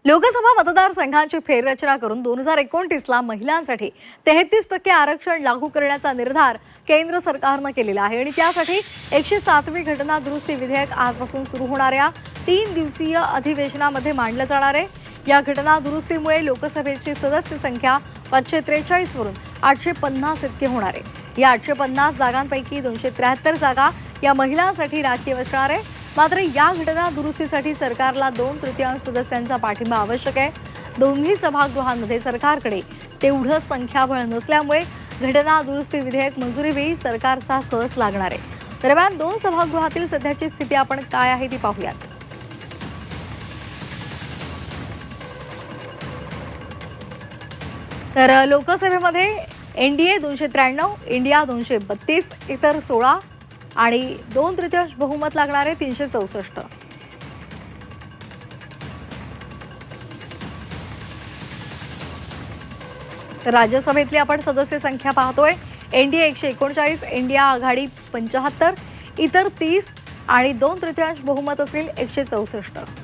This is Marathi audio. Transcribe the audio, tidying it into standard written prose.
लोकसभा मतदारसंघांची फेररचना करून 2029ला महिलांसाठी 33% आरक्षण लागू करण्याचा निर्धार केंद्र सरकारने केलेला आहे आणि त्यासाठी 107वी घटना दुरुस्ती विधेयक आजपासून सुरू होणाऱ्या 3 दिवसीय अधिवेशनामध्ये मांडलं जाणार आहे। या घटना दुरुस्तीमुळे लोकसभेची सदस्य संख्या 543 वरून 850 इतकी होणार आहे। या 850 जागांपैकी 273 जागा या महिलांसाठी राखीव असणार आहे। मात्र या घटना दुरुस्तीसाठी सरकारला 2/3 सदस्यांचा पाठिंबा आवश्यक आहे। दोन्ही सभागृहांमध्ये सरकारकडे तेवढं संख्याबळ नसल्यामुळे घटना दुरुस्ती विधेयक मंजुरीवेळी सरकारचा कस लागणार आहे। दरम्यान 2 सभागृहातील सध्याची स्थिती आपण काय आहे ती पाहूयात। तर लोकसभेमध्ये एनडीए 293, इंडिया 232, इतर 16 आणि 2/3 बहुमत लागणार आहे 364। तर राज्यसभेतली आपण सदस्य संख्या पाहतोय। एनडीए 139, इंडिया आघाडी 75, इतर 30 आणि 2/3 बहुमत असेल 164।